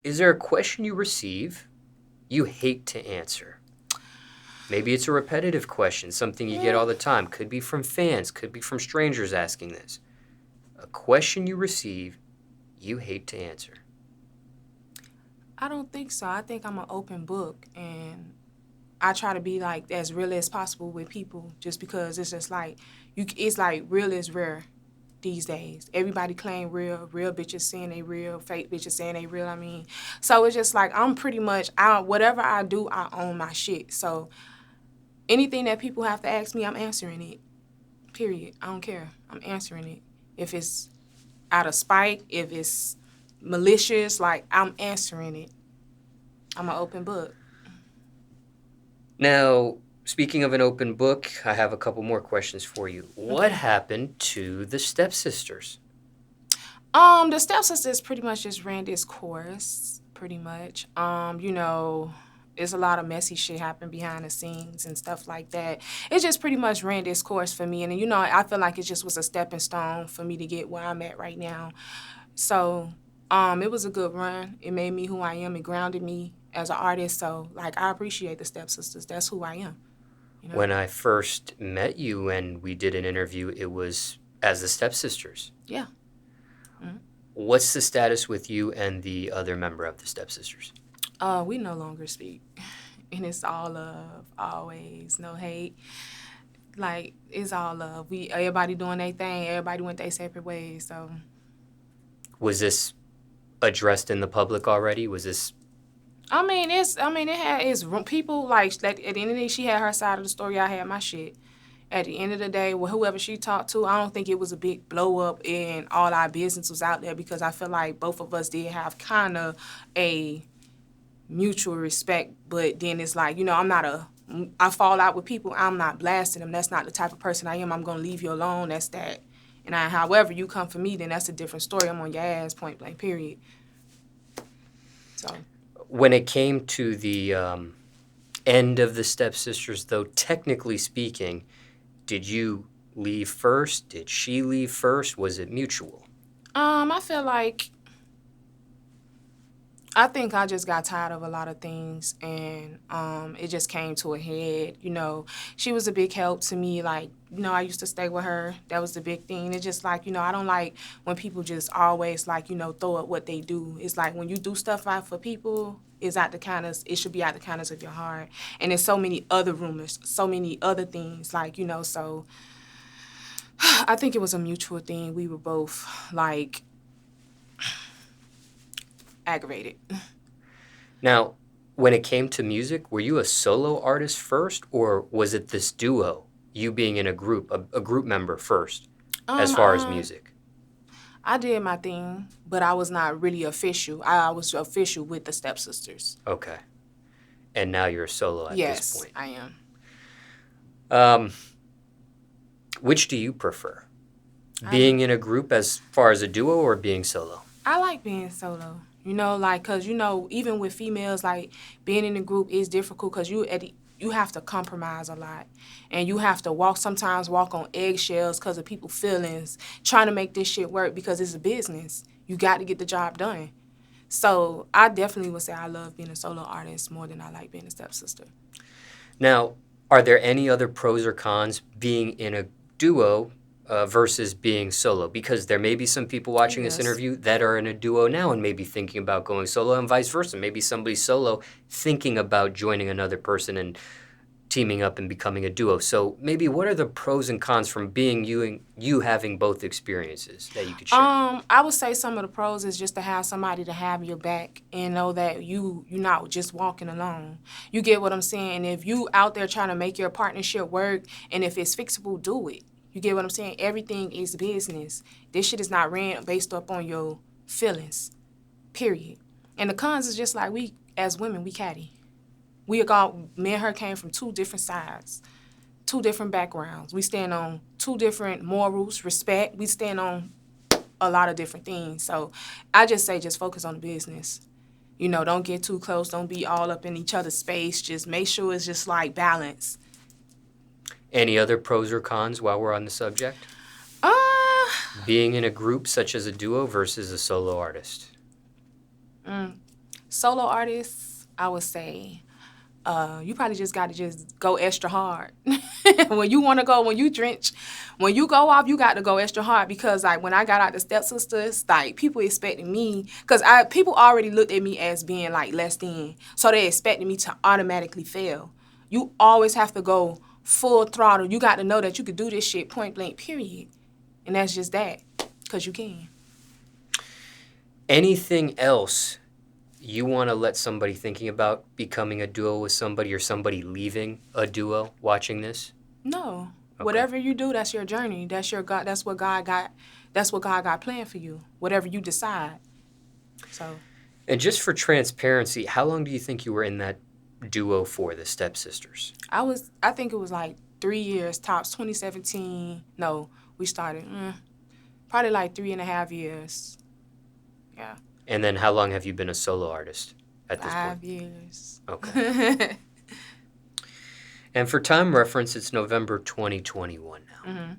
Is there a question you receive you hate to answer? Maybe it's a repetitive question, something you get all the time. Could be from fans, could be from strangers asking this. A question you receive you hate to answer. I don't think so. I think I'm an open book, and I try to be like as real as possible with people, just because it's just like it's like real is rare these days. Everybody claim real bitches saying they real, fake bitches saying they real. I mean, so it's just like I'm pretty much whatever I do, I own my shit. So anything that people have to ask me, I'm answering it. Period. I don't care. I'm answering it. If it's out of spite, if it's malicious, like I'm answering it. I'm an open book. Now, speaking of an open book, I have a couple more questions for you. What happened to the Stepsisters? The Stepsisters pretty much just ran this course, pretty much. There's a lot of messy shit happen behind the scenes and stuff like that. It just pretty much ran this course for me, and I feel like it just was a stepping stone for me to get where I'm at right now. So, it was a good run. It made me who I am. It grounded me as an artist. So, like, I appreciate the Stepsisters. That's who I am. When I first met you and we did an interview, it was as the Stepsisters. Yeah. Mm-hmm. What's the status with you and the other member of the Stepsisters? We no longer speak. And it's all love, always, no hate. Like, it's all love. Everybody doing their thing, everybody went their separate ways, so. Was this addressed in the public already? Was this... It's people, like, at the end of the day, she had her side of the story, I had my shit. At the end of the day, whoever she talked to, I don't think it was a big blow up and all our business was out there, because I feel like both of us did have kind of a mutual respect, but then it's like, I fall out with people, I'm not blasting them. That's not the type of person I am. I'm going to leave you alone. That's that. And however you come for me, then that's a different story. I'm on your ass, point blank, period. So. When it came to the end of the Stepsisters, though, technically speaking, did you leave first? Did she leave first? Was it mutual? I feel like I think I just got tired of a lot of things, and it just came to a head. She was a big help to me. Like, I used to stay with her. That was the big thing. It's just like, I don't like when people just always like, throw up what they do. It's like when you do stuff out for people, it should be out the kindness of your heart. And there's so many other rumors, so many other things, like, so I think it was a mutual thing. We were both like aggravated. Now, when it came to music, were you a solo artist first, or was it this duo, you being in a group member first, as far as music? I did my thing, but I was not really official. I was official with the Stepsisters. Okay. And now you're a solo at this point. Yes, I am. Which do you prefer? Being in a group as far as a duo, or being solo? I like being solo. Because, even with females, like, being in a group is difficult because you have to compromise a lot. And you have to sometimes walk on eggshells because of people's feelings, trying to make this shit work because it's a business. You got to get the job done. So I definitely would say I love being a solo artist more than I like being a stepsister. Now, are there any other pros or cons being in a duo versus being solo? Because there may be some people watching this interview that are in a duo now and maybe thinking about going solo, and vice versa. Maybe somebody's solo thinking about joining another person and teaming up and becoming a duo. So maybe what are the pros and cons from being you having both experiences that you could share? I would say some of the pros is just to have somebody to have your back and know that you're not just walking alone. You get what I'm saying? If you out there trying to make your partnership work, and if it's fixable, do it. You get what I'm saying? Everything is business. This shit is not ran based up on your feelings, period. And the cons is just like we, as women, we catty. Me and her came from two different sides, two different backgrounds. We stand on two different morals, respect. We stand on a lot of different things. So I just say just focus on the business. Don't get too close. Don't be all up in each other's space. Just make sure it's just like balance. Any other pros or cons while we're on the subject? Being in a group such as a duo versus a solo artist. Solo artists, I would say, you probably just got to just go extra hard. When you want to go, when you go off, you got to go extra hard because, like, when I got out the Stepsisters, like, people expected me, because people already looked at me as being, like, less than, so they expected me to automatically fail. You always have to go full throttle. You got to know that you could do this shit point blank, period. And that's just that, because you can. Anything else you want to let somebody thinking about becoming a duo with somebody or somebody leaving a duo watching this? No. Okay. Whatever you do, that's your journey. That's your God. That's what God got planned for you. Whatever you decide. So. And just for transparency, how long do you think you were in that duo for, the Stepsisters? I think it was like 3 years tops. 2017. No, we started probably like 3.5 years. Yeah. And then how long have you been a solo artist at this point? 5 years. Okay. And for time reference, it's November 2021 now. Mm-hmm.